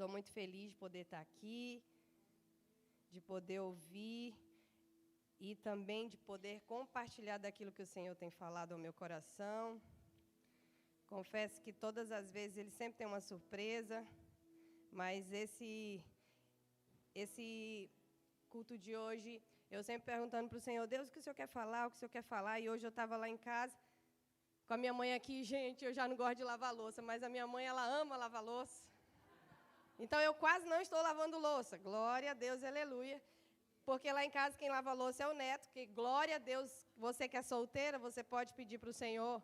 estou muito feliz de poder estar aqui, de poder ouvir e também de poder compartilhar daquilo que o Senhor tem falado ao meu coração. Confesso que todas as vezes Ele sempre tem uma surpresa, mas esse culto de hoje, eu sempre perguntando para o Senhor, Deus, o que o Senhor quer falar, o que o Senhor quer falar, e hoje eu estava lá em casa, com a minha mãe aqui, gente, eu já não gosto de lavar louça, mas a minha mãe, ela ama lavar louça. Então, eu quase não estou lavando louça. Glória a Deus, aleluia. Porque lá em casa, quem lava louça é o neto, que glória a Deus, você que é solteira, você pode pedir para o Senhor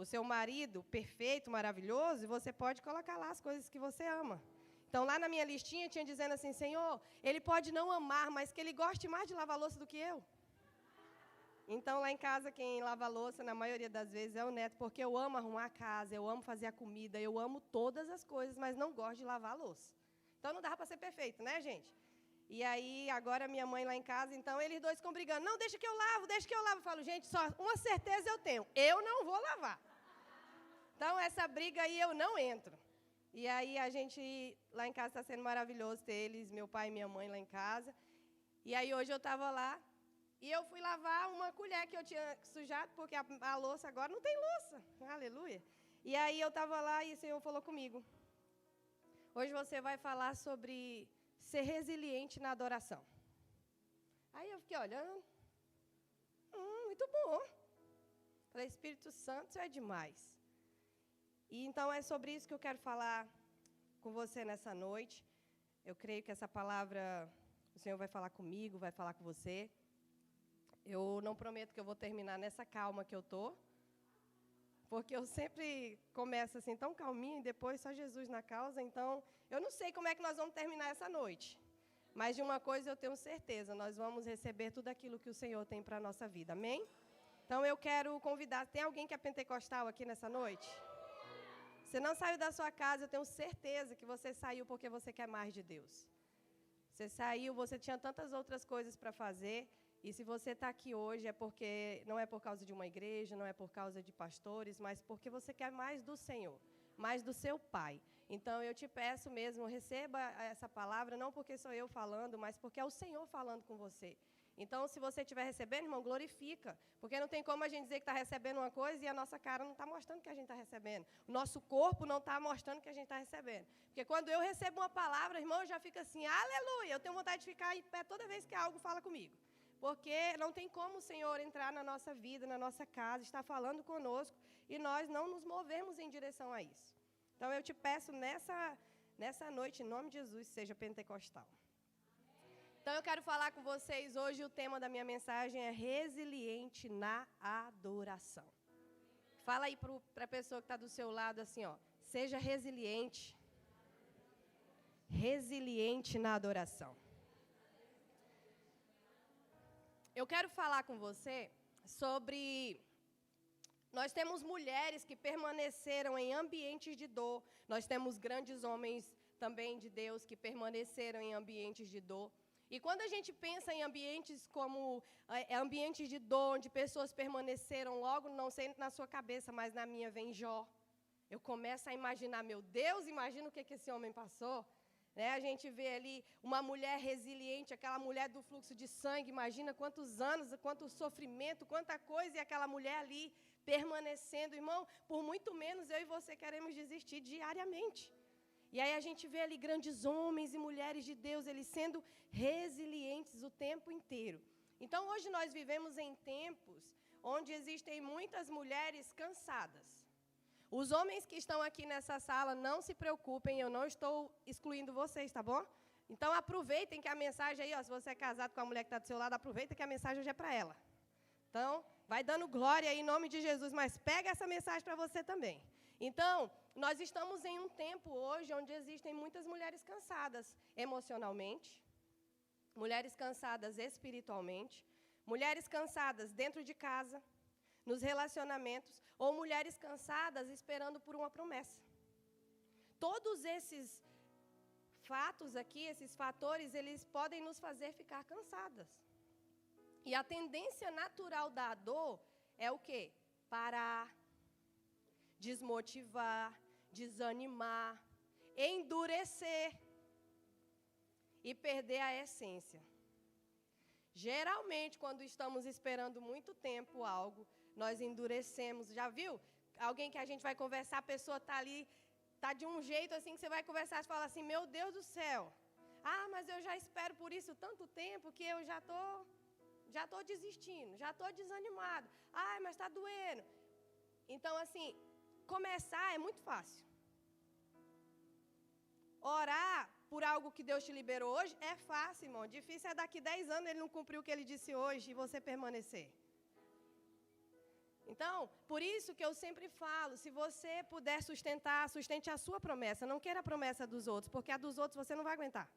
o seu marido perfeito, maravilhoso, e você pode colocar lá as coisas que você ama. Então, lá na minha listinha, tinha dizendo assim, Senhor, ele pode não amar, mas que ele goste mais de lavar louça do que eu. Então, lá em casa, quem lava louça, na maioria das vezes, é o neto, porque eu amo arrumar a casa, eu amo fazer a comida, eu amo todas as coisas, mas não gosto de lavar a louça. Então, não dava para ser perfeito, né, gente? E aí, agora, minha mãe lá em casa, então, eles dois ficam brigando. Não, deixa que eu lavo, deixa que eu lavo. Eu falo, gente, só uma certeza eu tenho, eu não vou lavar. Então, essa briga aí eu não entro. E aí, a gente, lá em casa, está sendo maravilhoso ter eles, meu pai e minha mãe lá em casa. E aí, hoje eu estava lá, e eu fui lavar uma colher que eu tinha sujado, porque a louça agora não tem louça. Aleluia. E aí, eu estava lá e o Senhor falou comigo. Hoje você vai falar sobre ser resiliente na adoração. Aí eu fiquei olhando. Muito bom. Falei, Espírito Santo, isso é demais. E então é sobre isso que eu quero falar com você nessa noite. Eu creio que essa palavra, o Senhor vai falar comigo, vai falar com você. Eu não prometo que eu vou terminar nessa calma que eu estou. Porque eu sempre começo assim, tão calminho, e depois só Jesus na causa. Então, eu não sei como é que nós vamos terminar essa noite. Mas de uma coisa eu tenho certeza, nós vamos receber tudo aquilo que o Senhor tem para a nossa vida. Amém? Então, eu quero convidar, tem alguém que é pentecostal aqui nessa noite? Você não saiu da sua casa, eu tenho certeza que você saiu porque você quer mais de Deus. Você saiu, você tinha tantas outras coisas para fazer. E se você está aqui hoje é porque não é por causa de uma igreja, não é por causa de pastores, mas porque você quer mais do Senhor, mais do seu Pai. Então, eu te peço mesmo, receba essa palavra, não porque sou eu falando, mas porque é o Senhor falando com você. Então, se você estiver recebendo, irmão, glorifica. Porque não tem como a gente dizer que está recebendo uma coisa e a nossa cara não está mostrando que a gente está recebendo. O nosso corpo não está mostrando que a gente está recebendo. Porque quando eu recebo uma palavra, irmão, eu já fico assim, aleluia, eu tenho vontade de ficar em pé toda vez que algo fala comigo. Porque não tem como o Senhor entrar na nossa vida, na nossa casa, estar falando conosco e nós não nos movermos em direção a isso. Então, eu te peço nessa noite, em nome de Jesus, seja pentecostal. Então, eu quero falar com vocês hoje, o tema da minha mensagem é resiliente na adoração. Fala aí para a pessoa que está do seu lado assim, ó, seja resiliente. Resiliente na adoração. Eu quero falar com você sobre... Nós temos mulheres que permaneceram em ambientes de dor. Nós temos grandes homens também de Deus que permaneceram em ambientes de dor. E quando a gente pensa em ambientes como ambientes de dor, onde pessoas permaneceram logo, não sei na sua cabeça, mas na minha vem Jó. Eu começo a imaginar, meu Deus, imagina o que esse homem passou. A gente vê ali uma mulher resiliente, aquela mulher do fluxo de sangue, imagina quantos anos, quanto sofrimento, quanta coisa, e aquela mulher ali permanecendo. Irmão, por muito menos eu e você queremos desistir diariamente. E aí a gente vê ali grandes homens e mulheres de Deus, eles sendo resilientes o tempo inteiro. Então, hoje nós vivemos em tempos onde existem muitas mulheres cansadas. Os homens que estão aqui nessa sala, não se preocupem, eu não estou excluindo vocês, tá bom? Então, aproveitem que a mensagem aí, ó, se você é casado com a mulher que está do seu lado, aproveita que a mensagem hoje é para ela. Então, vai dando glória aí em nome de Jesus, mas pega essa mensagem para você também. Então, nós estamos em um tempo hoje onde existem muitas mulheres cansadas emocionalmente, mulheres cansadas espiritualmente, mulheres cansadas dentro de casa, nos relacionamentos, ou mulheres cansadas esperando por uma promessa. Todos esses fatos aqui, esses fatores, eles podem nos fazer ficar cansadas. E a tendência natural da dor é o quê? Parar, desmotivar, desanimar, endurecer. e perder a essência. Geralmente, quando estamos esperando muito tempo algo, nós endurecemos. Já viu? Alguém que a gente vai conversar, a pessoa está ali, está de um jeito assim que você vai conversar e fala assim, meu Deus do céu. Ah, mas eu já espero por isso tanto tempo que eu já estou desistindo, já estou desanimado. Ai, mas está doendo. Então, assim, começar é muito fácil. Orar por algo que Deus te liberou hoje é fácil, irmão. Difícil é daqui 10 anos ele não cumprir o que ele disse hoje e você permanecer. Então, por isso que eu sempre falo, se você puder sustentar, sustente a sua promessa. Não queira a promessa dos outros, porque a dos outros você não vai aguentar.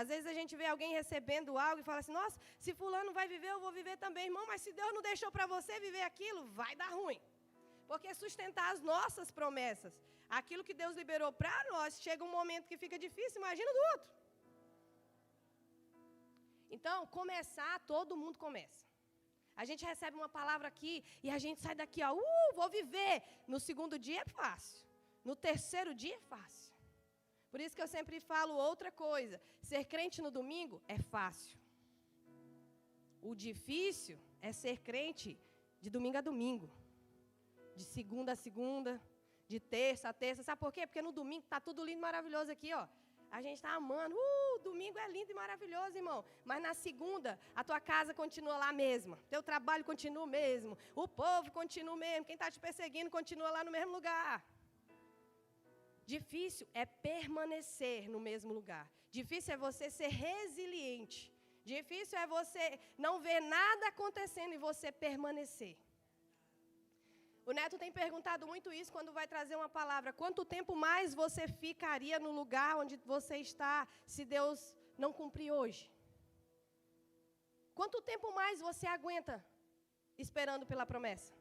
Às vezes a gente vê alguém recebendo algo e fala assim, nossa, se fulano vai viver, eu vou viver também. Irmão, mas se Deus não deixou para você viver aquilo, vai dar ruim. Porque sustentar as nossas promessas, aquilo que Deus liberou para nós, chega um momento que fica difícil, imagina do outro. Então, começar, todo mundo começa. A gente recebe uma palavra aqui e a gente sai daqui, ó, vou viver. No segundo dia é fácil. No terceiro dia é fácil. Por isso que eu sempre falo outra coisa. Ser crente no domingo é fácil. O difícil é ser crente de domingo a domingo. De segunda a segunda, de terça a terça. Sabe por quê? Porque no domingo está tudo lindo e maravilhoso aqui, ó. A gente está amando. Domingo é lindo e maravilhoso, irmão. Mas na segunda, a tua casa continua lá mesma. Teu trabalho continua o mesmo. O povo continua o mesmo. Quem está te perseguindo continua lá no mesmo lugar. Difícil é permanecer no mesmo lugar. Difícil é você ser resiliente. Difícil é você não ver nada acontecendo e você permanecer. O Neto tem perguntado muito isso quando vai trazer uma palavra. Quanto tempo mais você ficaria no lugar onde você está se Deus não cumprir hoje? Quanto tempo mais você aguenta esperando pela promessa?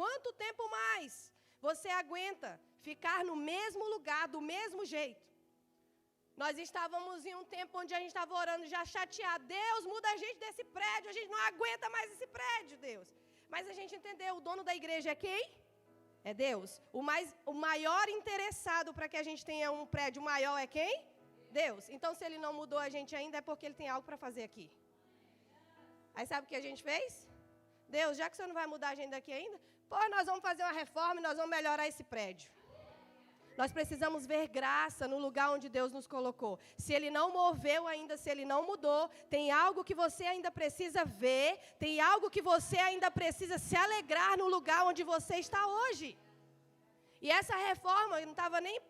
Quanto tempo mais você aguenta ficar no mesmo lugar, do mesmo jeito? Nós estávamos em um tempo onde a gente estava orando já chateado. Deus, muda a gente desse prédio, a gente não aguenta mais esse prédio, Deus. Mas a gente entendeu, o dono da igreja é quem? É Deus. O maior interessado para que a gente tenha um prédio maior é quem? Deus. Então, se ele não mudou a gente ainda, é porque ele tem algo para fazer aqui. Aí sabe o que a gente fez? Deus, já que você não vai mudar a gente daqui ainda, nós vamos fazer uma reforma e nós vamos melhorar esse prédio. Nós precisamos ver graça no lugar onde Deus nos colocou. Se Ele não moveu ainda, se Ele não mudou, tem algo que você ainda precisa ver, tem algo que você ainda precisa se alegrar no lugar onde você está hoje. E essa reforma, eu não estava nem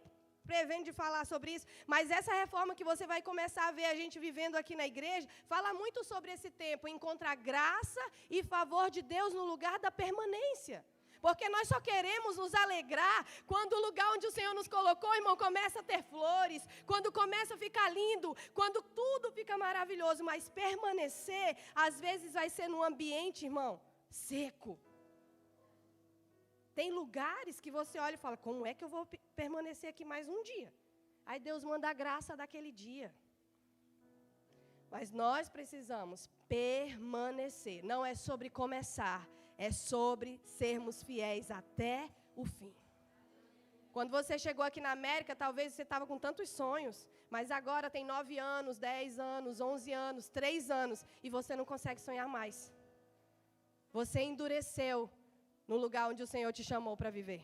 prevendo de falar sobre isso, mas essa reforma que você vai começar a ver a gente vivendo aqui na igreja, fala muito sobre esse tempo, encontrar graça e favor de Deus no lugar da permanência. Porque nós só queremos nos alegrar quando o lugar onde o Senhor nos colocou, irmão, começa a ter flores, quando começa a ficar lindo, quando tudo fica maravilhoso, mas permanecer, às vezes vai ser num ambiente, irmão, seco. Tem lugares que você olha e fala, como é que eu vou permanecer aqui mais um dia? Aí Deus manda a graça daquele dia. Mas nós precisamos permanecer. Não é sobre começar, é sobre sermos fiéis até o fim. Quando você chegou aqui na América, talvez você estava com tantos sonhos, mas agora tem 9 anos, 10 anos, 11 anos, 3 anos, e você não consegue sonhar mais. Você endureceu no lugar onde o Senhor te chamou para viver.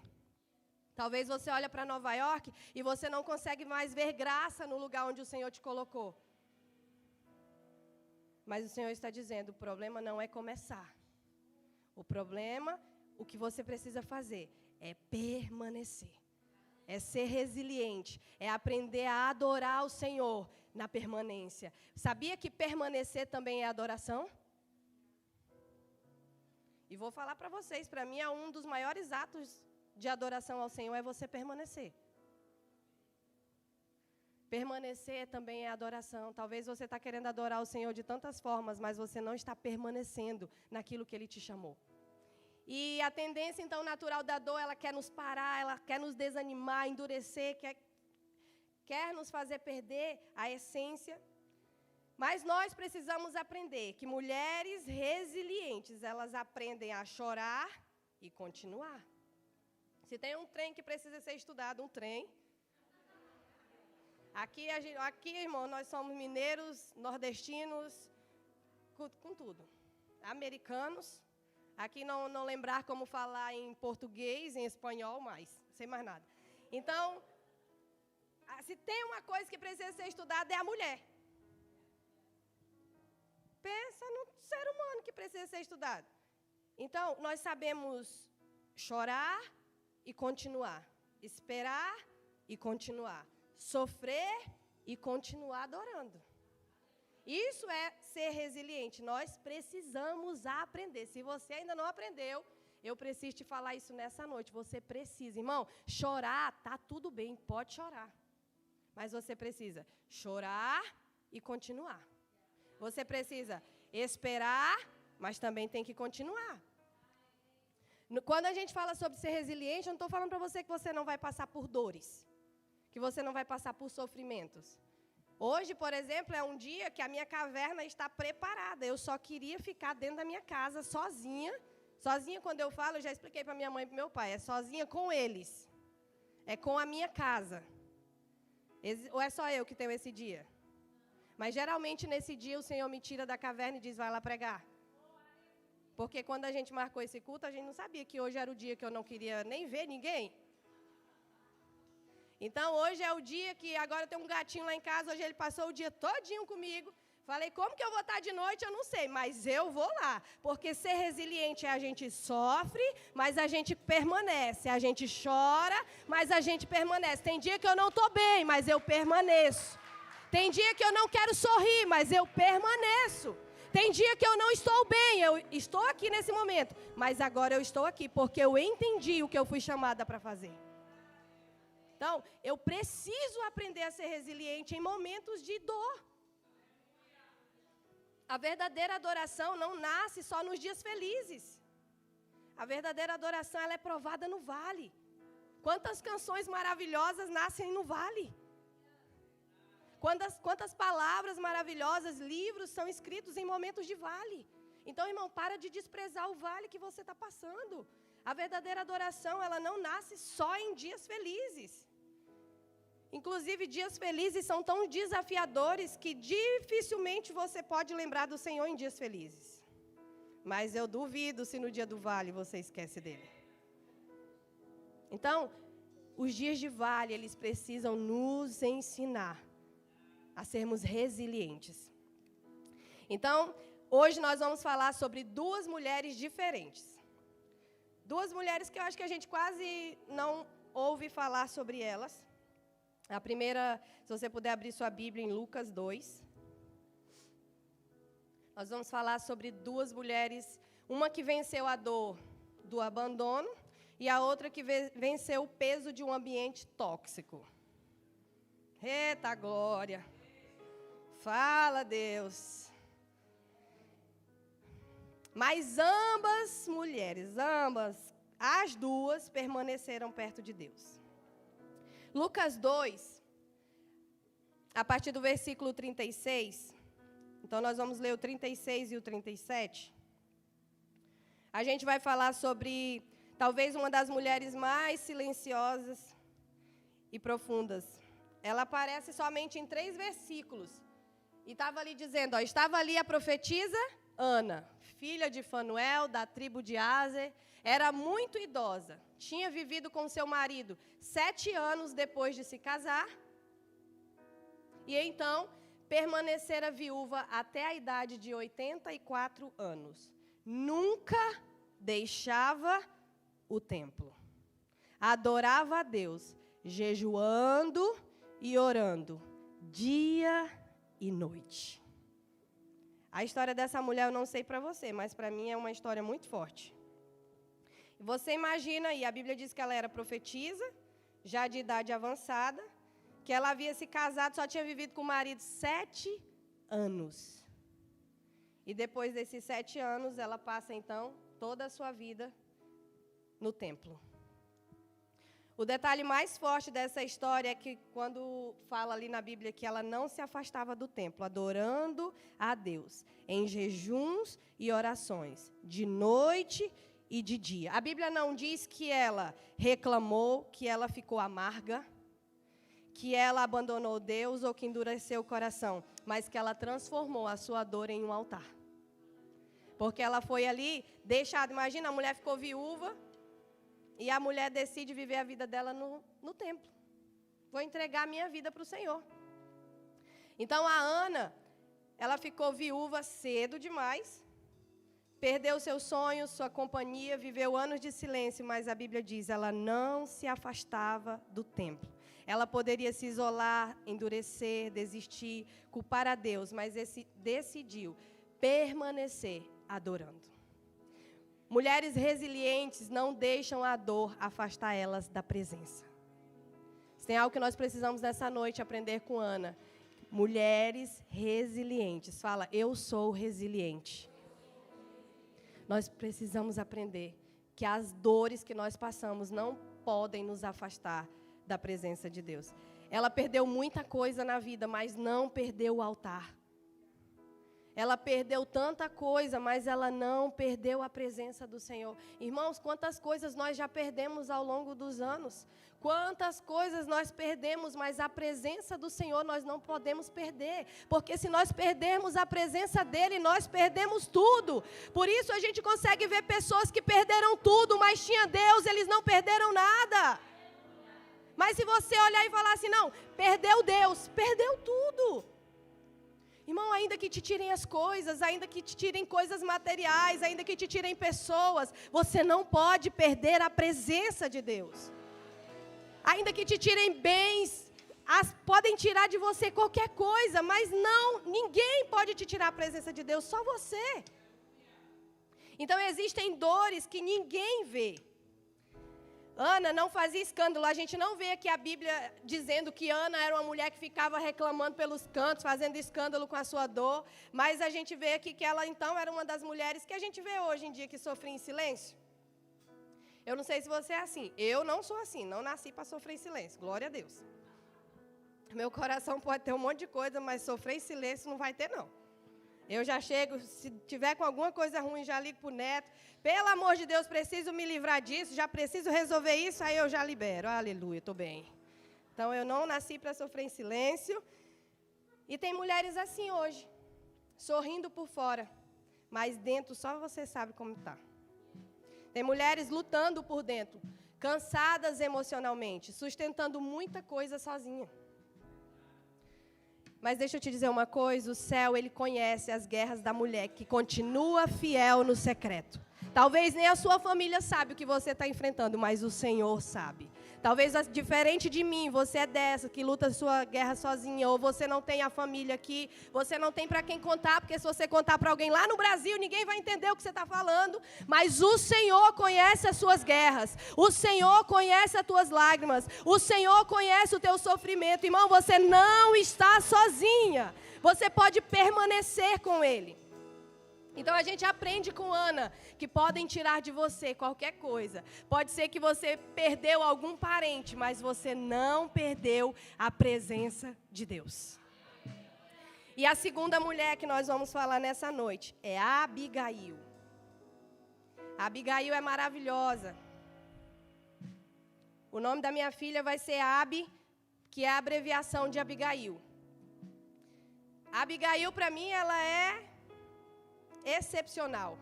Talvez você olhe para Nova York e você não consegue mais ver graça no lugar onde o Senhor te colocou. Mas o Senhor está dizendo, o problema não é começar. O problema, o que você precisa fazer, é permanecer. É ser resiliente, é aprender a adorar o Senhor na permanência. Sabia que permanecer também é adoração? E vou falar para vocês, para mim é um dos maiores atos de adoração ao Senhor é você permanecer. Permanecer também é adoração. Talvez você está querendo adorar o Senhor de tantas formas, mas você não está permanecendo naquilo que Ele te chamou. E a tendência, então, natural da dor, ela quer nos parar, ela quer nos desanimar, endurecer, quer nos fazer perder a essência. Mas nós precisamos aprender que mulheres resilientes, elas aprendem a chorar e continuar. Se tem um trem que precisa ser estudado, um trem, Aqui, irmão, nós somos mineiros, nordestinos, com tudo. Americanos. Aqui não lembrar como falar em português, em espanhol, mais. Sem mais nada. Então, se tem uma coisa que precisa ser estudada, é a mulher. Pensa no ser humano que precisa ser estudado. Então, nós sabemos chorar e continuar. Esperar e continuar. Sofrer e continuar adorando. Isso é ser resiliente. Nós precisamos aprender. Se você ainda não aprendeu, eu preciso te falar isso nessa noite. Você precisa, irmão, chorar, tá tudo bem, pode chorar. Mas você precisa chorar e continuar. Você precisa esperar, mas também tem que continuar. Quando a gente fala sobre ser resiliente, eu não estou falando para você que você não vai passar por dores, que você não vai passar por sofrimentos. Hoje, por exemplo, é um dia que a minha caverna está preparada. Eu só queria ficar dentro da minha casa, sozinha. Sozinha, quando eu falo, eu já expliquei para minha mãe e para meu pai, é sozinha com eles. É com a minha casa. Ou é só eu que tenho esse dia? Mas, geralmente, nesse dia, o Senhor me tira da caverna e diz, vai lá pregar. Porque quando a gente marcou esse culto, a gente não sabia que hoje era o dia que eu não queria nem ver ninguém. Então, hoje é o dia que agora tem um gatinho lá em casa, hoje ele passou o dia todinho comigo. Falei, como que eu vou estar de noite? Eu não sei, mas eu vou lá. Porque ser resiliente é a gente sofre, mas a gente permanece. A gente chora, mas a gente permanece. Tem dia que eu não estou bem, mas eu permaneço. Tem dia que eu não quero sorrir, mas eu permaneço. Tem dia que eu não estou bem, eu estou aqui nesse momento. Mas agora eu estou aqui, porque eu entendi o que eu fui chamada para fazer. Então, eu preciso aprender a ser resiliente em momentos de dor. A verdadeira adoração não nasce só nos dias felizes. A verdadeira adoração, ela é provada no vale. Quantas canções maravilhosas nascem no vale? Quantas palavras maravilhosas, livros são escritos em momentos de vale. Então, irmão, para de desprezar o vale que você está passando. A verdadeira adoração, ela não nasce só em dias felizes. Inclusive, dias felizes são tão desafiadores que dificilmente você pode lembrar do Senhor em dias felizes. Mas eu duvido se no dia do vale você esquece dele. Então, os dias de vale, eles precisam nos ensinar a sermos resilientes. Então, hoje nós vamos falar sobre duas mulheres diferentes. Duas mulheres que eu acho que a gente quase não ouve falar sobre elas. A primeira, se você puder abrir sua Bíblia em Lucas 2. Nós vamos falar sobre duas mulheres, uma que venceu a dor do abandono e a outra que venceu o peso de um ambiente tóxico. Eita glória! Fala, Deus! Mas ambas mulheres, as duas permaneceram perto de Deus. Lucas 2, a partir do versículo 36, então nós vamos ler o 36 e o 37. A gente vai falar sobre, talvez, uma das mulheres mais silenciosas e profundas. Ela aparece somente em 3 versículos. E estava ali dizendo, estava ali a profetisa Ana, filha de Fanuel, da tribo de Aser, era muito idosa, tinha vivido com seu marido 7 anos depois de se casar, e então permanecera viúva até a idade de 84 anos. Nunca deixava o templo. Adorava a Deus, jejuando e orando, dia e noite. A história dessa mulher eu não sei para você, mas para mim é uma história muito forte. Você imagina aí, a Bíblia diz que ela era profetisa, já de idade avançada, que ela havia se casado, só tinha vivido com o marido 7 anos. E depois desses 7 anos, ela passa, então, toda a sua vida no templo. O detalhe mais forte dessa história é que quando fala ali na Bíblia que ela não se afastava do templo, adorando a Deus, em jejuns e orações, de noite e de dia. A Bíblia não diz que ela reclamou, que ela ficou amarga, que ela abandonou Deus ou que endureceu o coração, mas que ela transformou a sua dor em um altar. Porque ela foi ali deixada. Imagina, a mulher ficou viúva e a mulher decide viver a vida dela no templo. Vou entregar a minha vida para o Senhor. Então a Ana, ela ficou viúva cedo demais, perdeu seus sonhos, sua companhia, viveu anos de silêncio, mas a Bíblia diz, ela não se afastava do templo. Ela poderia se isolar, endurecer, desistir, culpar a Deus, mas decidiu permanecer adorando. Mulheres resilientes não deixam a dor afastar elas da presença. Se tem algo que nós precisamos nessa noite aprender com Ana, mulheres resilientes. Fala, eu sou resiliente. Nós precisamos aprender que as dores que nós passamos não podem nos afastar da presença de Deus. Ela perdeu muita coisa na vida, mas não perdeu o altar. Ela perdeu tanta coisa, mas ela não perdeu a presença do Senhor. Irmãos, quantas coisas nós já perdemos ao longo dos anos. Quantas coisas nós perdemos, mas a presença do Senhor nós não podemos perder. Porque se nós perdermos a presença dEle, nós perdemos tudo. Por isso a gente consegue ver pessoas que perderam tudo, mas tinha Deus, eles não perderam nada. Mas se você olhar e falar assim, não, perdeu Deus, perdeu tudo. Irmão, ainda que te tirem as coisas, ainda que te tirem coisas materiais, ainda que te tirem pessoas, você não pode perder a presença de Deus. Ainda que te tirem bens, podem tirar de você qualquer coisa, mas não, ninguém pode te tirar a presença de Deus, só você. Então existem dores que ninguém vê. Ana não fazia escândalo, a gente não vê aqui a Bíblia dizendo que Ana era uma mulher que ficava reclamando pelos cantos, fazendo escândalo com a sua dor, mas a gente vê aqui que ela então era uma das mulheres que a gente vê hoje em dia que sofria em silêncio. Eu não sei se você é assim, eu não sou assim, não nasci para sofrer em silêncio, glória a Deus. Meu coração pode ter um monte de coisa, mas sofrer em silêncio não vai ter não. Eu já chego, se tiver com alguma coisa ruim, já ligo para o neto. Pelo amor de Deus, preciso me livrar disso, já preciso resolver isso, aí eu já libero. Aleluia, estou bem. Então, eu não nasci para sofrer em silêncio. E tem mulheres assim hoje, sorrindo por fora, mas dentro só você sabe como está. Tem mulheres lutando por dentro, cansadas emocionalmente, sustentando muita coisa sozinha. Mas deixa eu te dizer uma coisa, o céu, ele conhece as guerras da mulher que continua fiel no secreto. Talvez nem a sua família sabe o que você está enfrentando, mas o Senhor sabe. Talvez, diferente de mim, você é dessa que luta a sua guerra sozinha, ou você não tem a família aqui, você não tem para quem contar, porque se você contar para alguém lá no Brasil, ninguém vai entender o que você está falando, mas o Senhor conhece as suas guerras, o Senhor conhece as tuas lágrimas, o Senhor conhece o teu sofrimento. Irmão, você não está sozinha, você pode permanecer com Ele. Então a gente aprende com Ana que podem tirar de você qualquer coisa. Pode ser que você perdeu algum parente, mas você não perdeu a presença de Deus. E a segunda mulher que nós vamos falar nessa noite é Abigail. Abigail é maravilhosa. O nome da minha filha vai ser Abi, que é a abreviação de Abigail. Abigail, para mim, ela é excepcional.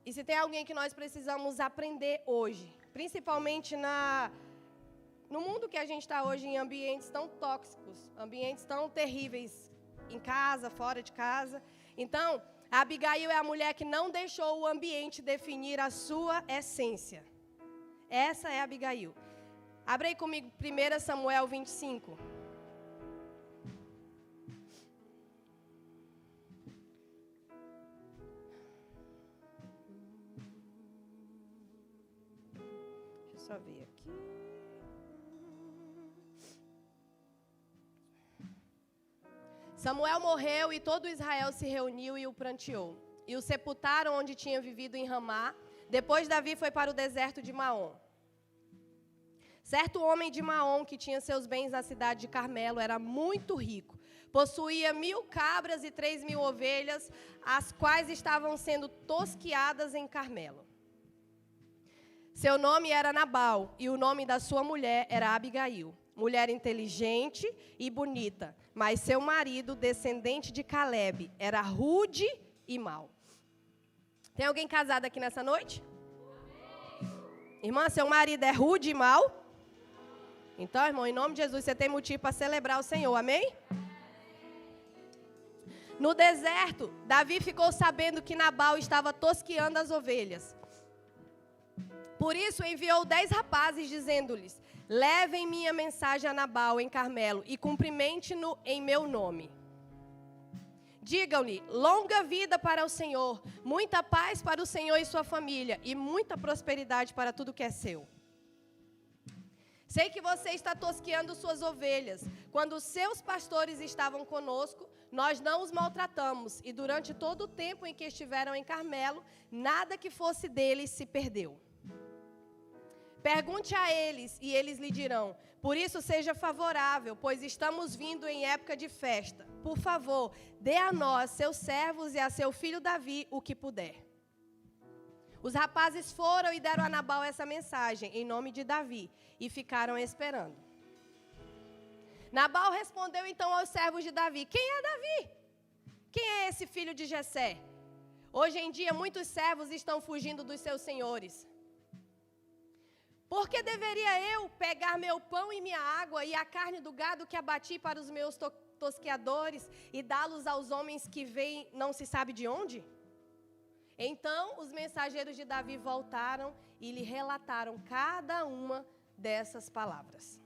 E se tem alguém que nós precisamos aprender hoje, principalmente no mundo que a gente está hoje, em ambientes tão tóxicos, ambientes tão terríveis, em casa, fora de casa. Então, a Abigail é a mulher que não deixou o ambiente definir a sua essência. Essa é a Abigail. Abre aí comigo 1 Samuel 25. Deixa eu só ver aqui. Samuel morreu e todo Israel se reuniu e o pranteou. E o sepultaram onde tinha vivido em Ramá. Depois Davi foi para o deserto de Maom. Certo homem de Maom, que tinha seus bens na cidade de Carmelo, era muito rico. Possuía 1.000 cabras e 3.000 ovelhas, as quais estavam sendo tosquiadas em Carmelo. Seu nome era Nabal, e o nome da sua mulher era Abigail. Mulher inteligente e bonita, mas seu marido, descendente de Caleb, era rude e mau. Tem alguém casado aqui nessa noite? Irmã, seu marido é rude e mau? Então, irmão, em nome de Jesus, você tem motivo para celebrar o Senhor, amém? No deserto, Davi ficou sabendo que Nabal estava tosqueando as ovelhas. Por isso, enviou 10 rapazes, dizendo-lhes: levem minha mensagem a Nabal em Carmelo e cumprimente-no em meu nome. Digam-lhe: longa vida para o Senhor, muita paz para o Senhor e sua família, e muita prosperidade para tudo que é seu. Sei que você está tosqueando suas ovelhas. Quando os seus pastores estavam conosco, nós não os maltratamos, e durante todo o tempo em que estiveram em Carmelo, nada que fosse deles se perdeu. Pergunte a eles, e eles lhe dirão. Por isso, seja favorável, pois estamos vindo em época de festa. Por favor, dê a nós, seus servos, e a seu filho Davi, o que puder. Os rapazes foram e deram a Nabal essa mensagem, em nome de Davi, e ficaram esperando. Nabal respondeu então aos servos de Davi: quem é Davi? Quem é esse filho de Jessé? Hoje em dia, muitos servos estão fugindo dos seus senhores. Por que deveria eu pegar meu pão e minha água e a carne do gado que abati para os meus tosqueadores e dá-los aos homens que vêm não se sabe de onde? Então os mensageiros de Davi voltaram e lhe relataram cada uma dessas palavras.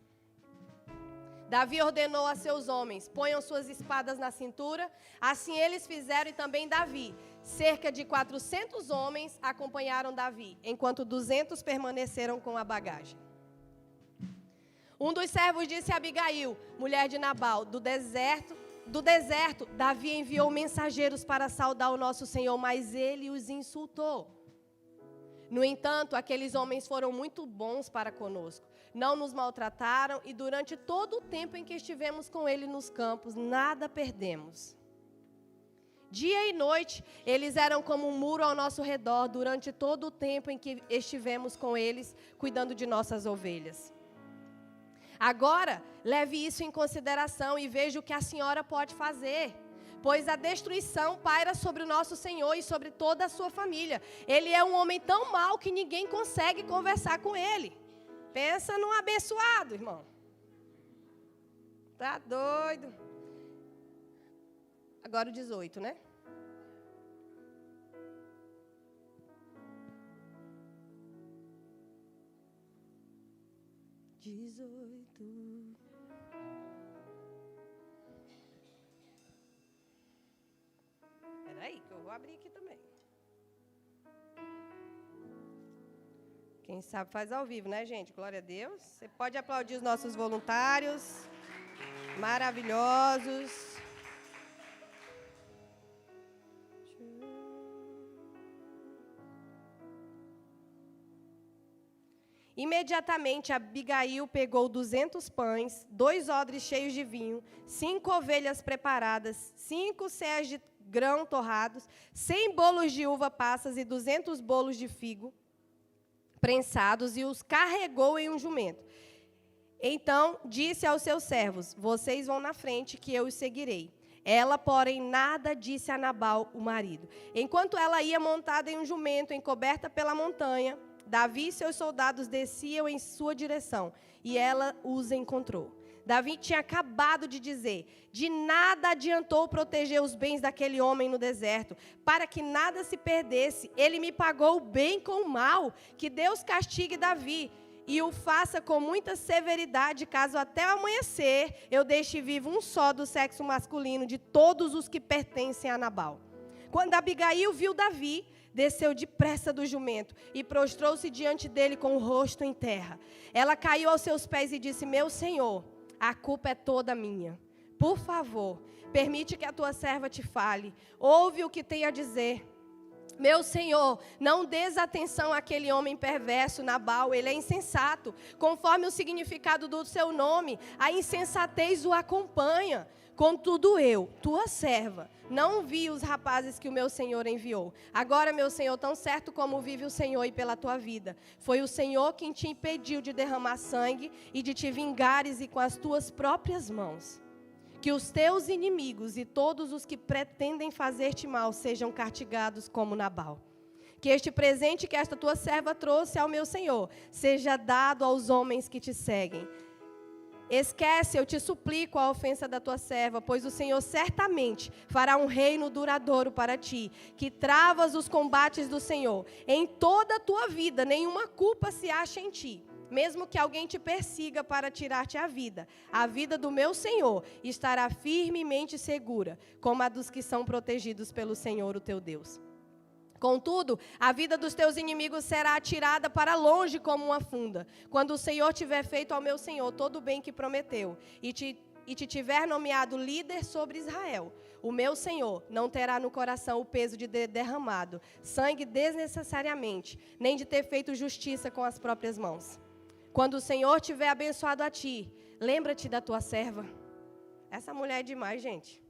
Davi ordenou a seus homens: ponham suas espadas na cintura. Assim eles fizeram, e também Davi. Cerca de 400 homens acompanharam Davi, enquanto 200 permaneceram com a bagagem. Um dos servos disse a Abigail, mulher de Nabal: do deserto, Davi enviou mensageiros para saudar o nosso Senhor, mas ele os insultou. No entanto, aqueles homens foram muito bons para conosco. Não nos maltrataram, e durante todo o tempo em que estivemos com ele nos campos, nada perdemos. Dia e noite, eles eram como um muro ao nosso redor durante todo o tempo em que estivemos com eles, cuidando de nossas ovelhas. Agora, leve isso em consideração e veja o que a senhora pode fazer, pois a destruição paira sobre o nosso Senhor e sobre toda a sua família. Ele é um homem tão mau que ninguém consegue conversar com ele. Pensa num abençoado, irmão. Tá doido. Agora o 18, né? Espera aí, que eu vou abrir aqui também. Quem sabe faz ao vivo, né, gente? Glória a Deus. Você pode aplaudir os nossos voluntários. Maravilhosos. Imediatamente, Abigail pegou 200 pães, 2 odres cheios de vinho, 5 ovelhas preparadas, 5 cés de grão torrados, 100 bolos de uva passas e 200 bolos de figo prensados, e os carregou em um jumento. Então, disse aos seus servos: vocês vão na frente, que eu os seguirei. Ela, porém, nada disse a Nabal, o marido. Enquanto ela ia montada em um jumento, encoberta pela montanha, Davi e seus soldados desciam em sua direção, e ela os encontrou. Davi tinha acabado de dizer: de nada adiantou proteger os bens daquele homem no deserto, para que nada se perdesse. Ele me pagou o bem com o mal. Que Deus castigue Davi e o faça com muita severidade, caso até o amanhecer eu deixe vivo um só do sexo masculino de todos os que pertencem a Nabal. Quando Abigail viu Davi, desceu depressa do jumento e prostrou-se diante dele com o rosto em terra. Ela caiu aos seus pés e disse: meu senhor, a culpa é toda minha. Por favor, permite que a tua serva te fale. Ouve o que tem a dizer. Meu Senhor, não des atenção àquele homem perverso, Nabal, ele é insensato. Conforme o significado do seu nome, a insensatez o acompanha. Contudo eu, tua serva, não vi os rapazes que o meu Senhor enviou. Agora, meu Senhor, tão certo como vive o Senhor e pela tua vida, foi o Senhor quem te impediu de derramar sangue e de te vingares e com as tuas próprias mãos. Que os teus inimigos e todos os que pretendem fazer-te mal sejam castigados como Nabal. Que este presente que esta tua serva trouxe ao meu Senhor seja dado aos homens que te seguem. Esquece, eu te suplico, a ofensa da tua serva, pois o Senhor certamente fará um reino duradouro para ti, que travas os combates do Senhor. Em toda a tua vida, nenhuma culpa se acha em ti. Mesmo que alguém te persiga para tirar-te a vida do meu Senhor estará firmemente segura, como a dos que são protegidos pelo Senhor, o teu Deus. Contudo, a vida dos teus inimigos será atirada para longe como uma funda, quando o Senhor tiver feito ao meu Senhor todo o bem que prometeu, e te tiver nomeado líder sobre Israel. O meu Senhor não terá no coração o peso de ter derramado sangue desnecessariamente, nem de ter feito justiça com as próprias mãos. Quando o Senhor tiver abençoado a ti, lembra-te da tua serva. Essa mulher é demais, gente.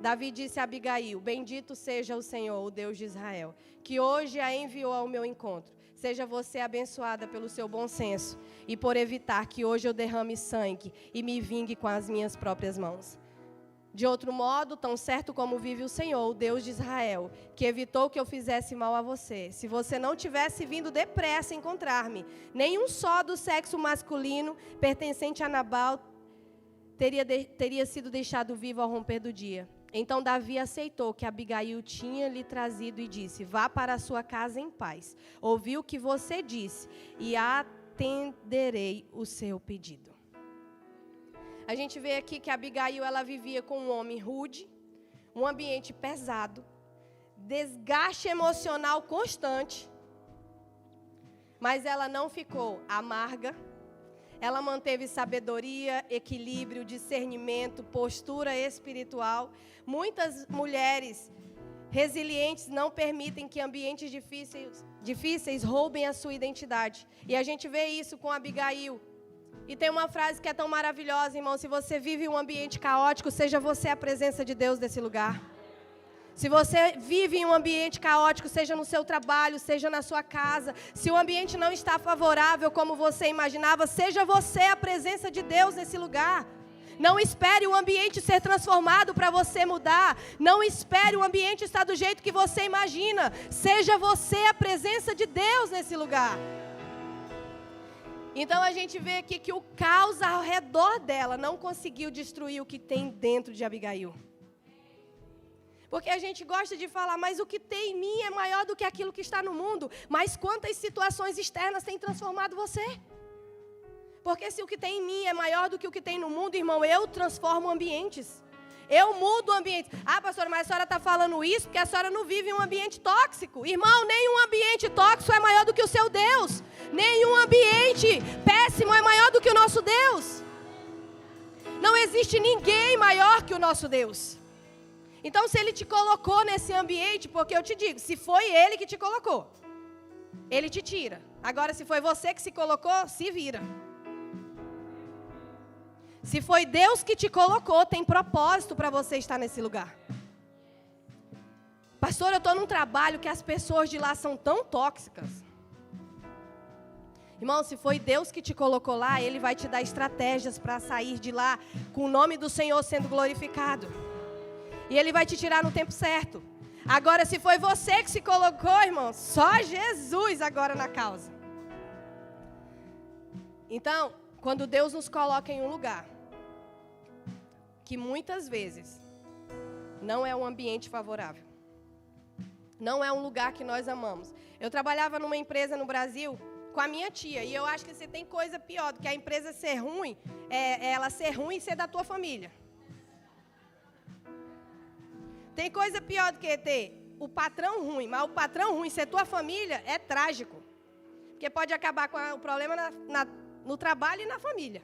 Davi disse a Abigail: bendito seja o Senhor, o Deus de Israel, que hoje a enviou ao meu encontro. Seja você abençoada pelo seu bom senso e por evitar que hoje eu derrame sangue e me vingue com as minhas próprias mãos. De outro modo, tão certo como vive o Senhor, o Deus de Israel, que evitou que eu fizesse mal a você, se você não tivesse vindo depressa encontrar-me, nenhum só do sexo masculino pertencente a Nabal teria sido deixado vivo ao romper do dia. Então Davi aceitou que Abigail tinha lhe trazido e disse: vá para a sua casa em paz. Ouvi o que você disse e atenderei o seu pedido. A gente vê aqui que Abigail, ela vivia com um homem rude, um ambiente pesado, desgaste emocional constante, mas ela não ficou amarga. Ela manteve sabedoria, equilíbrio, discernimento, postura espiritual. Muitas mulheres resilientes não permitem que ambientes difíceis roubem a sua identidade. E a gente vê isso com Abigail. E tem uma frase que é tão maravilhosa, irmão: se você vive um ambiente caótico, seja você a presença de Deus nesse lugar. Se você vive em um ambiente caótico, seja no seu trabalho, seja na sua casa, se o ambiente não está favorável como você imaginava, seja você a presença de Deus nesse lugar. Não espere o ambiente ser transformado para você mudar. Não espere o ambiente estar do jeito que você imagina. Seja você a presença de Deus nesse lugar. Então a gente vê aqui que o caos ao redor dela não conseguiu destruir o que tem dentro de Abigail. Porque a gente gosta de falar, mas o que tem em mim é maior do que aquilo que está no mundo. Mas quantas situações externas têm transformado você? Porque se o que tem em mim é maior do que o que tem no mundo, irmão, eu transformo ambientes. Eu mudo o ambiente. Ah, pastora, mas a senhora está falando isso porque a senhora não vive em um ambiente tóxico. Irmão, nenhum ambiente tóxico é maior do que o seu Deus. Nenhum ambiente péssimo é maior do que o nosso Deus. Não existe ninguém maior que o nosso Deus. Então, se Ele te colocou nesse ambiente, porque eu te digo, se foi Ele que te colocou, Ele te tira. Agora, se foi você que se colocou, se vira. Se foi Deus que te colocou, tem propósito para você estar nesse lugar. Pastor, eu estou num trabalho que as pessoas de lá são tão tóxicas. Irmão, se foi Deus que te colocou lá, Ele vai te dar estratégias para sair de lá com o nome do Senhor sendo glorificado. E Ele vai te tirar no tempo certo. Agora, se foi você que se colocou, irmão, só Jesus agora na causa. Então, quando Deus nos coloca em um lugar que muitas vezes não é um ambiente favorável, não é um lugar que nós amamos. Eu trabalhava numa empresa no Brasil com a minha tia, e eu acho que se tem coisa pior do que a empresa ser ruim, é ela ser ruim e ser da tua família. Tem coisa pior do que ter o patrão ruim, mas o patrão ruim ser tua família é trágico. Porque pode acabar com o problema no trabalho e na família.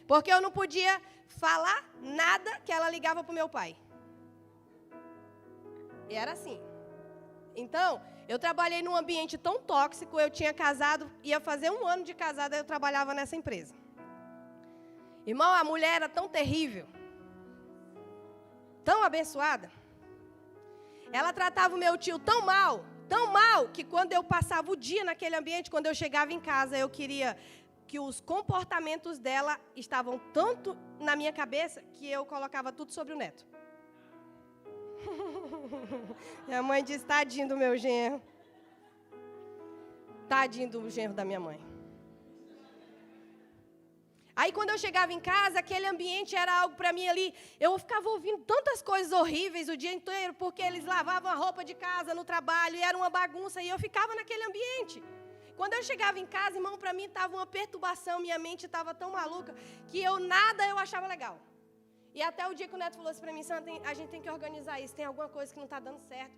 Porque eu não podia falar nada que ela ligava para o meu pai. E era assim. Então, eu trabalhei num ambiente tão tóxico, eu tinha casado, ia fazer 1 ano de casada, eu trabalhava nessa empresa. Irmão, a mulher era tão terrível, tão abençoada. Ela tratava o meu tio tão mal, que quando eu passava o dia naquele ambiente, quando eu chegava em casa, eu queria que os comportamentos dela estavam tanto na minha cabeça, que eu colocava tudo sobre o neto. Minha mãe disse, tadinho do meu genro. Tadinho do genro da minha mãe. Aí quando eu chegava em casa, aquele ambiente era algo para mim ali, eu ficava ouvindo tantas coisas horríveis o dia inteiro, porque eles lavavam a roupa de casa no trabalho, e era uma bagunça, e eu ficava naquele ambiente. Quando eu chegava em casa, irmão, para mim estava uma perturbação, minha mente estava tão maluca, que nada eu achava legal. E até o dia que o Neto falou assim para mim, Sandra, a gente tem que organizar isso, tem alguma coisa que não está dando certo.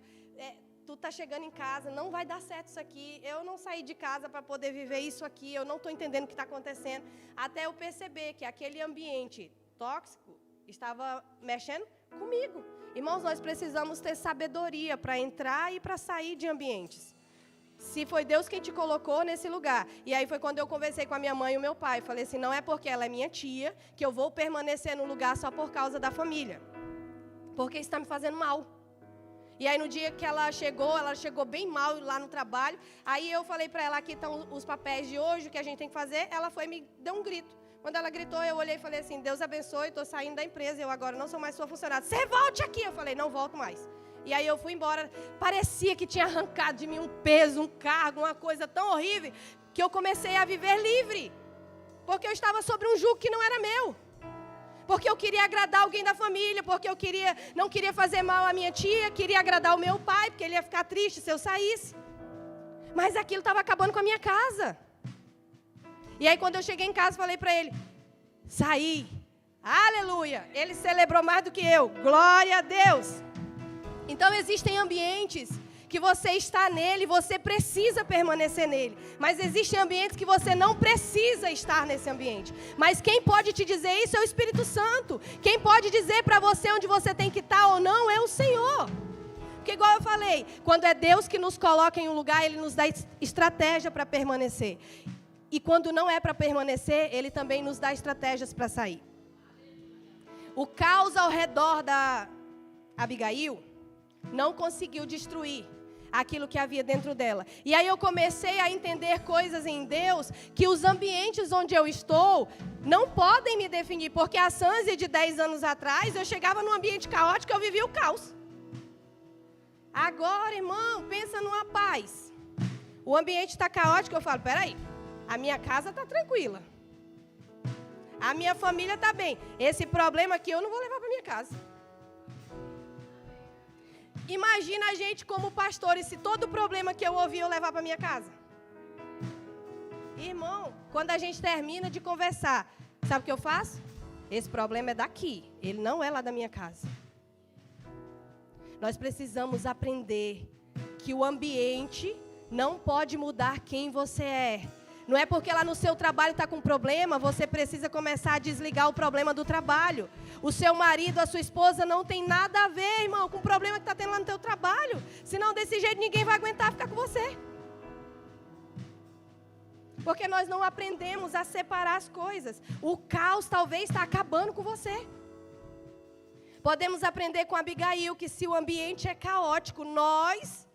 Tu está chegando em casa, não vai dar certo isso aqui. Eu não saí de casa para poder viver isso aqui, eu não estou entendendo o que está acontecendo. Até eu perceber que aquele ambiente tóxico estava mexendo comigo. Irmãos, nós precisamos ter sabedoria para entrar e para sair de ambientes. Se foi Deus quem te colocou nesse lugar. E aí foi quando eu conversei com a minha mãe e o meu pai. Falei assim, não é porque ela é minha tia que eu vou permanecer no lugar só por causa da família. Porque isso está me fazendo mal. E aí no dia que ela chegou bem mal lá no trabalho. Aí eu falei para ela, aqui estão os papéis de hoje, o que a gente tem que fazer. Ela foi e me deu um grito. Quando ela gritou, eu olhei e falei assim, Deus abençoe, estou saindo da empresa, eu agora não sou mais sua funcionária. Você volte aqui! Eu falei, não volto mais. E aí eu fui embora, parecia que tinha arrancado de mim um peso, um cargo, uma coisa tão horrível, que eu comecei a viver livre. Porque eu estava sobre um jugo que não era meu. Porque eu queria agradar alguém da família, porque eu não queria fazer mal à minha tia, queria agradar o meu pai, porque ele ia ficar triste se eu saísse. Mas aquilo estava acabando com a minha casa. E aí quando eu cheguei em casa, falei para ele, saí, aleluia, ele celebrou mais do que eu, glória a Deus. Então existem ambientes que você está nele, você precisa permanecer nele. Mas existem ambientes que você não precisa estar nesse ambiente. Mas quem pode te dizer isso é o Espírito Santo. Quem pode dizer para você onde você tem que estar ou não é o Senhor. Porque igual eu falei, quando é Deus que nos coloca em um lugar, Ele nos dá estratégia para permanecer. E quando não é para permanecer, Ele também nos dá estratégias para sair. O caos ao redor da Abigail não conseguiu destruir aquilo que havia dentro dela. E aí eu comecei a entender coisas em Deus, que os ambientes onde eu estou não podem me definir, porque a Sanzi de 10 anos atrás, eu chegava num ambiente caótico, eu vivia o caos. Agora, irmão, pensa numa paz. O ambiente está caótico, eu falo, peraí, a minha casa está tranquila. A minha família está bem. Esse problema aqui eu não vou levar para minha casa. Imagina a gente como pastor, e se todo problema que eu ouvi eu levar para minha casa. Irmão, quando a gente termina de conversar, sabe o que eu faço? Esse problema é daqui, ele não é lá da minha casa. Nós precisamos aprender que o ambiente não pode mudar quem você é. Não é porque lá no seu trabalho está com problema, você precisa começar a desligar o problema do trabalho. O seu marido, a sua esposa não tem nada a ver, irmão, com o problema que está tendo lá no teu trabalho. Senão, desse jeito, ninguém vai aguentar ficar com você. Porque nós não aprendemos a separar as coisas. O caos talvez está acabando com você. Podemos aprender com Abigail que se o ambiente é caótico, nós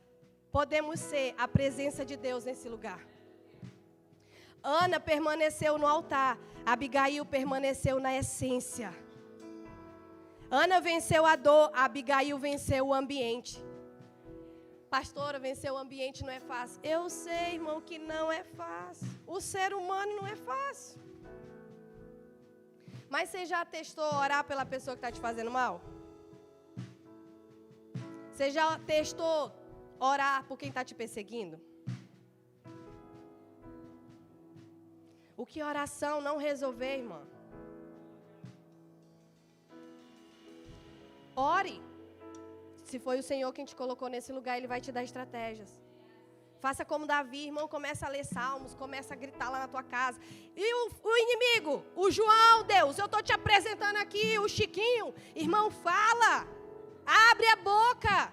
podemos ser a presença de Deus nesse lugar. Ana permaneceu no altar, Abigail permaneceu na essência. Ana venceu a dor, Abigail venceu o ambiente. Pastora, vencer o ambiente não é fácil. Eu sei, irmão, que não é fácil. O ser humano não é fácil. Mas você já testou orar pela pessoa que está te fazendo mal? Você já testou orar por quem está te perseguindo? O que oração não resolver, irmã? Ore. Se foi o Senhor quem te colocou nesse lugar, Ele vai te dar estratégias. Faça como Davi, irmão, começa a ler salmos, começa a gritar lá na tua casa. E o inimigo, o João, Deus, eu estou te apresentando aqui, o Chiquinho. Irmão, fala. Abre a boca.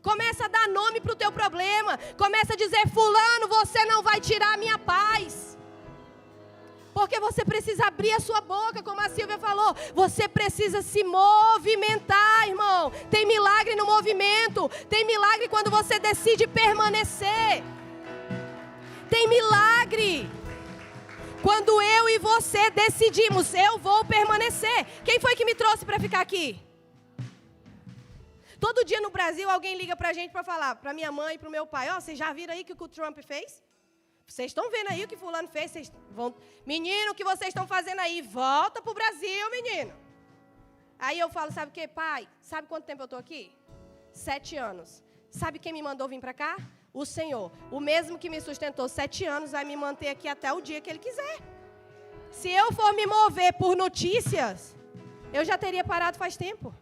Começa a dar nome para o teu problema. Começa a dizer: fulano, você não vai tirar a minha paz. Porque você precisa abrir a sua boca, como a Silvia falou. Você precisa se movimentar, irmão. Tem milagre no movimento. Tem milagre quando você decide permanecer. Tem milagre quando eu e você decidimos: eu vou permanecer. Quem foi que me trouxe para ficar aqui? Todo dia no Brasil alguém liga para a gente para falar, para minha mãe e para o meu pai: ó, vocês já viram aí o que o Trump fez? Vocês estão vendo aí o que fulano fez? Menino, o que vocês estão fazendo aí? Volta para o Brasil, menino. Aí eu falo: sabe o que, pai? Sabe quanto tempo eu estou aqui? 7 anos. Sabe quem me mandou vir para cá? O Senhor. O mesmo que me sustentou 7 anos vai me manter aqui até o dia que Ele quiser. Se eu for me mover por notícias, eu já teria parado faz tempo.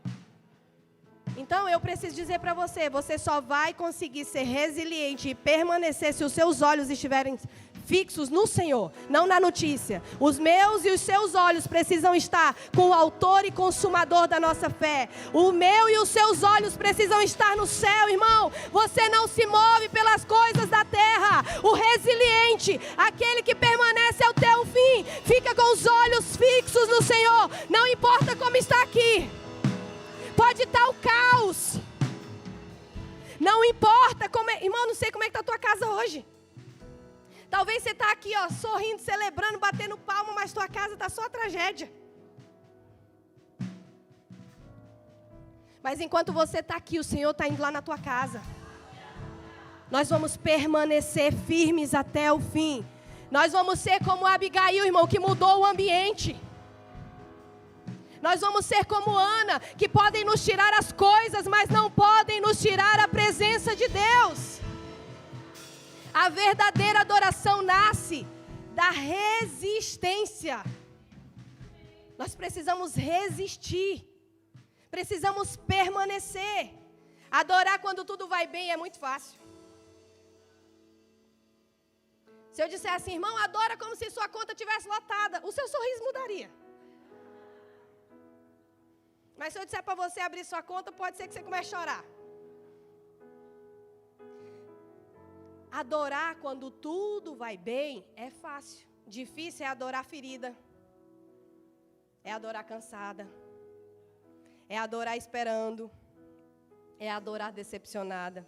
Então, eu preciso dizer para você: você só vai conseguir ser resiliente e permanecer se os seus olhos estiverem fixos no Senhor, não na notícia. Os meus e os seus olhos precisam estar com o autor e consumador da nossa fé. O meu e os seus olhos precisam estar no céu, irmão. Você não se move pelas coisas da terra. O resiliente, aquele que permanece até o fim, fica com os olhos fixos no Senhor. Não importa como está aqui. Pode estar o caos. Não importa como é. Irmão, não sei como é que está a tua casa hoje. Talvez você está aqui, ó, sorrindo, celebrando, batendo palma, mas tua casa está só a tragédia. Mas enquanto você está aqui, o Senhor está indo lá na tua casa. Nós vamos permanecer firmes até o fim. Nós vamos ser como Abigail, irmão, que mudou o ambiente. Nós vamos ser como Ana, que podem nos tirar as coisas, mas não podem nos tirar a presença de Deus. A verdadeira adoração nasce da resistência. Nós precisamos resistir. Precisamos permanecer. Adorar quando tudo vai bem é muito fácil. Se eu disser assim: irmão, adora como se sua conta estivesse lotada, o seu sorriso mudaria. Mas se eu disser para você abrir sua conta, pode ser que você comece a chorar. Adorar quando tudo vai bem é fácil. Difícil é adorar ferida. É adorar cansada. É adorar esperando. É adorar decepcionada.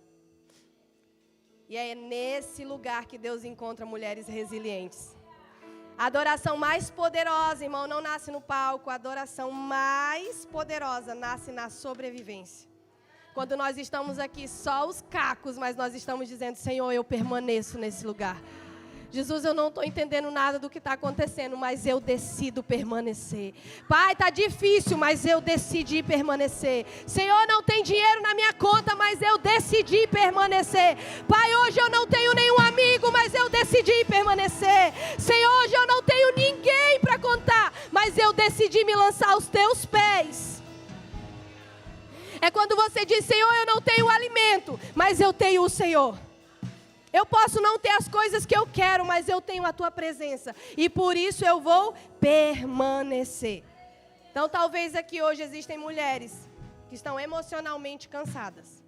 E é nesse lugar que Deus encontra mulheres resilientes. A adoração mais poderosa, irmão, não nasce no palco. A adoração mais poderosa nasce na sobrevivência. Quando nós estamos aqui só os cacos, mas nós estamos dizendo: Senhor, eu permaneço nesse lugar. Jesus, eu não estou entendendo nada do que está acontecendo, mas eu decido permanecer. Pai, está difícil, mas eu decidi permanecer. Senhor, não tem dinheiro na minha conta, mas eu decidi permanecer. Pai, hoje eu não tenho nenhum amigo, mas eu decidi permanecer. Senhor, hoje eu não tenho ninguém para contar, mas eu decidi me lançar aos teus pés. É quando você diz: Senhor, eu não tenho alimento, mas eu tenho o Senhor. Eu posso não ter as coisas que eu quero, mas eu tenho a tua presença. E por isso eu vou permanecer. Então talvez aqui hoje existem mulheres que estão emocionalmente cansadas.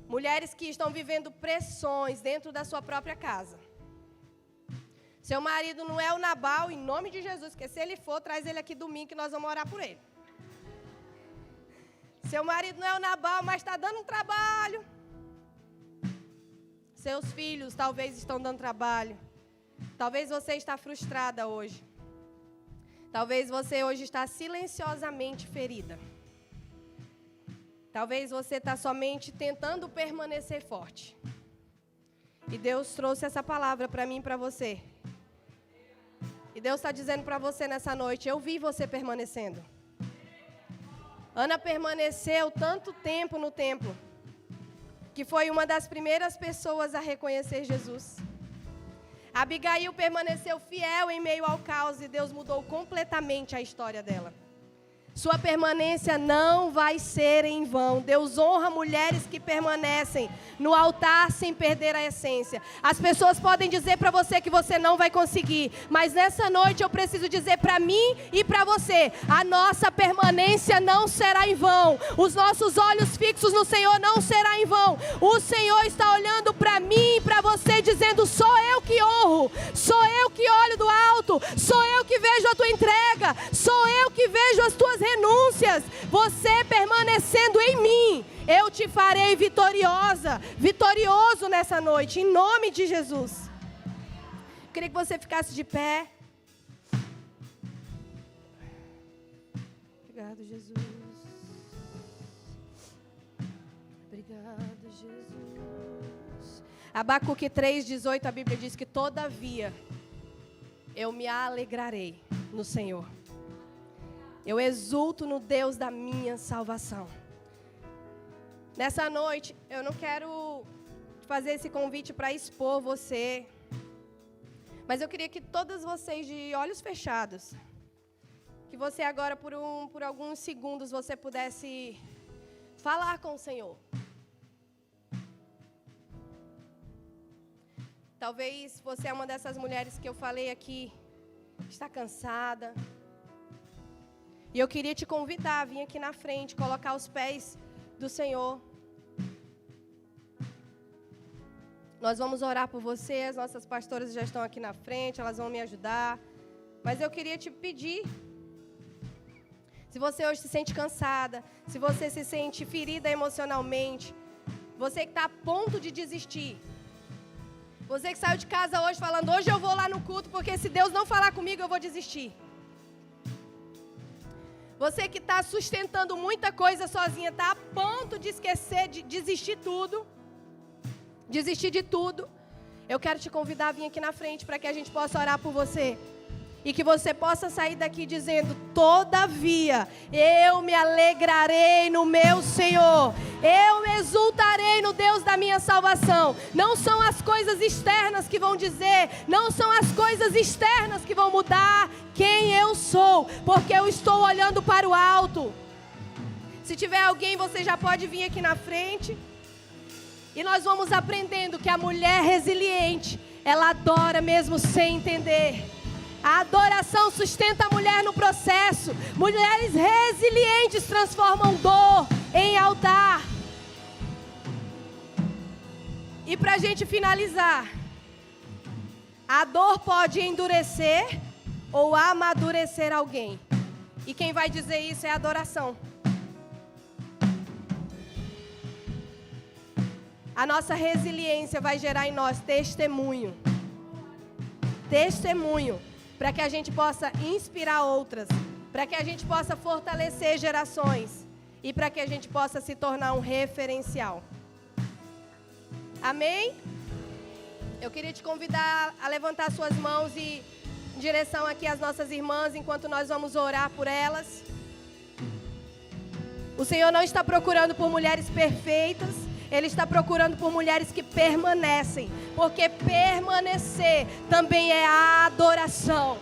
Mulheres que estão vivendo pressões dentro da sua própria casa. Seu marido não é o Nabal, em nome de Jesus, porque se ele for, traz ele aqui domingo que nós vamos orar por ele. Seu marido não é o Nabal, mas está dando um trabalho. Seus filhos talvez estão dando trabalho. Talvez você está frustrada hoje. Talvez você hoje está silenciosamente ferida. Talvez você está somente tentando permanecer forte. E Deus trouxe essa palavra para mim e para você. E Deus está dizendo para você nessa noite: eu vi você permanecendo. Ana permaneceu tanto tempo no templo, que foi uma das primeiras pessoas a reconhecer Jesus. Abigail permaneceu fiel em meio ao caos e Deus mudou completamente a história dela. Sua permanência não vai ser em vão. Deus honra mulheres que permanecem no altar sem perder a essência. As pessoas podem dizer para você que você não vai conseguir, mas nessa noite eu preciso dizer para mim e para você, a nossa permanência não será em vão. Os nossos olhos fixos no Senhor não será em vão. O Senhor está olhando para mim e para você dizendo, sou eu que honro, sou eu que olho do alto, sou eu que vejo a tua entrega, sou eu que vejo as tuas renúncias. Você permanecendo em mim, eu te farei vitoriosa, vitorioso nessa noite, em nome de Jesus. Eu queria que você ficasse de pé. Obrigado, Jesus. Obrigado, Jesus. Abacuque 3:18, a Bíblia diz que todavia eu me alegrarei no Senhor. Eu exulto no Deus da minha salvação. Nessa noite, eu não quero fazer esse convite para expor você, mas eu queria que todas vocês, de olhos fechados, que você agora, por alguns segundos, você pudesse falar com o Senhor. Talvez você é uma dessas mulheres que eu falei aqui, está cansada. E eu queria te convidar a vir aqui na frente, colocar os pés do Senhor. Nós vamos orar por você, as nossas pastoras já estão aqui na frente, elas vão me ajudar. Mas eu queria te pedir, se você hoje se sente cansada, se você se sente ferida emocionalmente, você que está a ponto de desistir, você que saiu de casa hoje falando, hoje eu vou lá no culto, porque se Deus não falar comigo eu vou desistir. Você que está sustentando muita coisa sozinha, está a ponto de esquecer, de desistir de tudo. Eu quero te convidar a vir aqui na frente para que a gente possa orar por você. E que você possa sair daqui dizendo, todavia, eu me alegrarei no meu Senhor. Eu exultarei no Deus da minha salvação. Não são as coisas externas que vão dizer, não são as coisas externas que vão mudar quem eu sou, porque eu estou olhando para o alto. Se tiver alguém, você já pode vir aqui na frente. E nós vamos aprendendo que a mulher resiliente, ela adora mesmo sem entender. A adoração sustenta a mulher no processo. Mulheres resilientes transformam dor em altar. E para a gente finalizar, a dor pode endurecer ou amadurecer alguém. E quem vai dizer isso é a adoração. A nossa resiliência vai gerar em nós testemunho. Testemunho. Para que a gente possa inspirar outras, para que a gente possa fortalecer gerações e para que a gente possa se tornar um referencial. Amém? Eu queria te convidar a levantar suas mãos e em direção aqui às nossas irmãs, enquanto nós vamos orar por elas. O Senhor não está procurando por mulheres perfeitas, Ele está procurando por mulheres que permanecem, porque permanecer também é a adoração.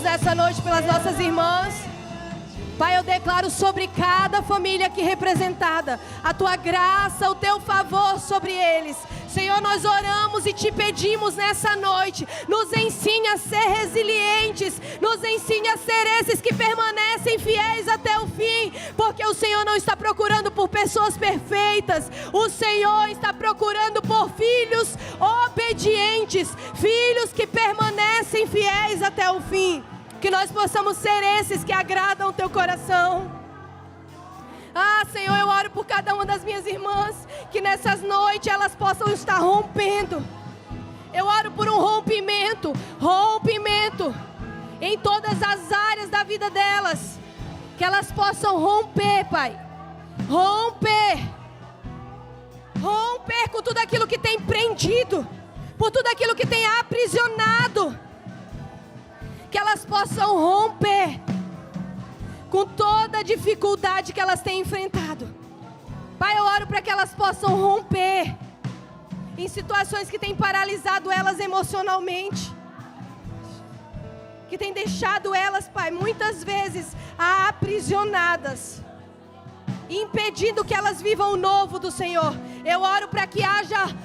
nessa noite pelas nossas irmãs. Pai, eu declaro sobre cada família aqui representada a Tua graça, o Teu favor sobre eles. Senhor, nós oramos e Te pedimos nessa noite, nos ensine a ser resilientes, nos ensine a ser esses que permanecem fiéis até o fim, porque o Senhor não está procurando por pessoas perfeitas, o Senhor está procurando por filhos obedientes, filhos que permanecem fiéis até o fim. Que nós possamos ser esses que agradam o Teu coração. Ah, Senhor, eu oro por cada uma das minhas irmãs, que nessas noites elas possam estar rompendo. Eu oro por um rompimento em todas as áreas da vida delas. Que elas possam romper, Pai. Romper com tudo aquilo que tem prendido, por tudo aquilo que tem aprisionado. Que elas possam romper com toda a dificuldade que elas têm enfrentado. Pai, eu oro para que elas possam romper em situações que têm paralisado elas emocionalmente, que têm deixado elas, Pai, muitas vezes aprisionadas, impedindo que elas vivam o novo do Senhor. Eu oro para que haja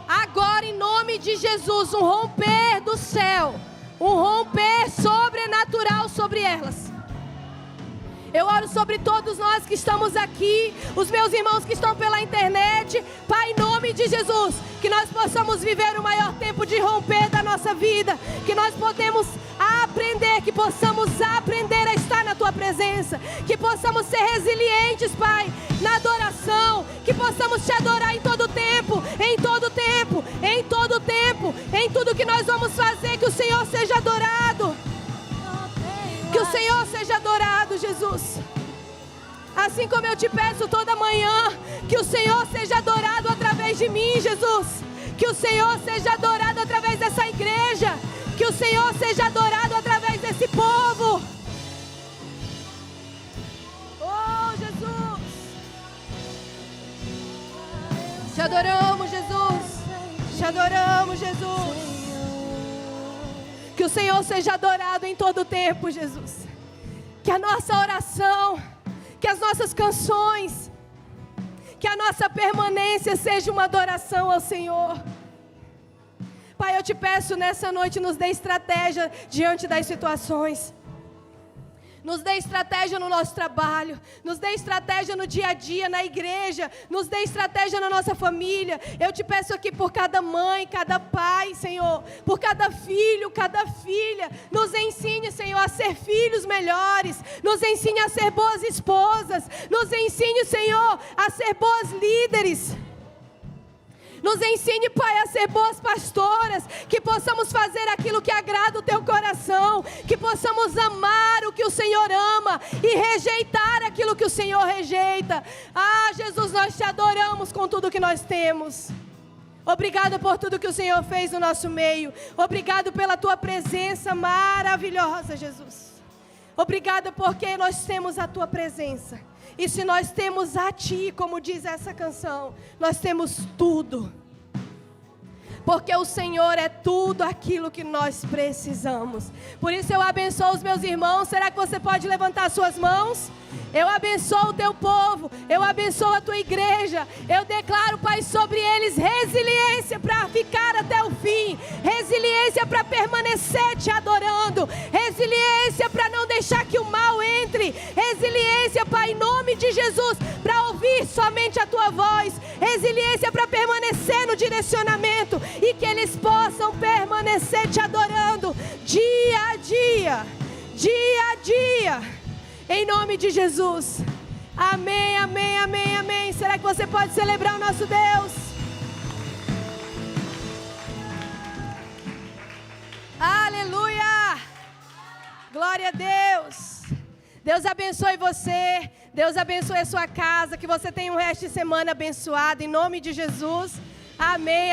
agora, em nome de Jesus, um romper do céu, um romper sobrenatural sobre elas. Eu oro sobre todos nós que estamos aqui, os meus irmãos que estão pela internet. Pai, em nome de Jesus, que nós possamos viver o maior tempo de romper da nossa vida, que nós possamos aprender a estar na Tua presença, que possamos ser resilientes, Pai, na adoração, que possamos Te adorar em todo tempo, em tudo que nós vamos fazer, que o Senhor seja adorado. Que o Senhor seja adorado, Jesus. Assim como eu Te peço toda manhã, que o Senhor seja adorado através de mim, Jesus. Que o Senhor seja adorado através dessa igreja. Que o Senhor seja adorado através desse povo. Oh, Jesus. Te adoramos, Jesus. Te adoramos, Jesus. Que o Senhor seja adorado em todo o tempo, Jesus. Que a nossa oração, que as nossas canções, que a nossa permanência seja uma adoração ao Senhor. Pai, eu Te peço nessa noite, nos dê estratégia diante das situações. Nos dê estratégia no nosso trabalho, nos dê estratégia no dia a dia, na igreja, nos dê estratégia na nossa família. Eu Te peço aqui por cada mãe, cada pai, Senhor, por cada filho, cada filha. Nos ensine, Senhor, a ser filhos melhores, nos ensine a ser boas esposas, nos ensine, Senhor, a ser boas líderes. Nos ensine, Pai, a ser boas pastoras, que possamos fazer aquilo que agrada o Teu coração, que possamos amar o que o Senhor ama e rejeitar aquilo que o Senhor rejeita. Ah, Jesus, nós Te adoramos com tudo que nós temos. Obrigado por tudo que o Senhor fez no nosso meio. Obrigado pela Tua presença maravilhosa, Jesus. Obrigado porque nós temos a Tua presença. E se nós temos a Ti, como diz essa canção, nós temos tudo. Porque o Senhor é tudo aquilo que nós precisamos. Por isso eu abençoo os meus irmãos. Será que você pode levantar suas mãos? Eu abençoo o Teu povo, eu abençoo a Tua igreja. Eu declaro, Pai, sobre eles resiliência para ficar até o fim, resiliência para permanecer Te adorando, resiliência para não deixar que o mal entre, resiliência, Pai, em nome de Jesus, para ouvir somente a Tua voz, resiliência para permanecer no direcionamento e que eles possam permanecer Te adorando dia a dia, dia a dia. Em nome de Jesus. Amém, amém, amém, amém. Será que você pode celebrar o nosso Deus? Aleluia! Glória a Deus. Deus abençoe você. Deus abençoe a sua casa. Que você tenha um resto de semana abençoado. Em nome de Jesus. Amém.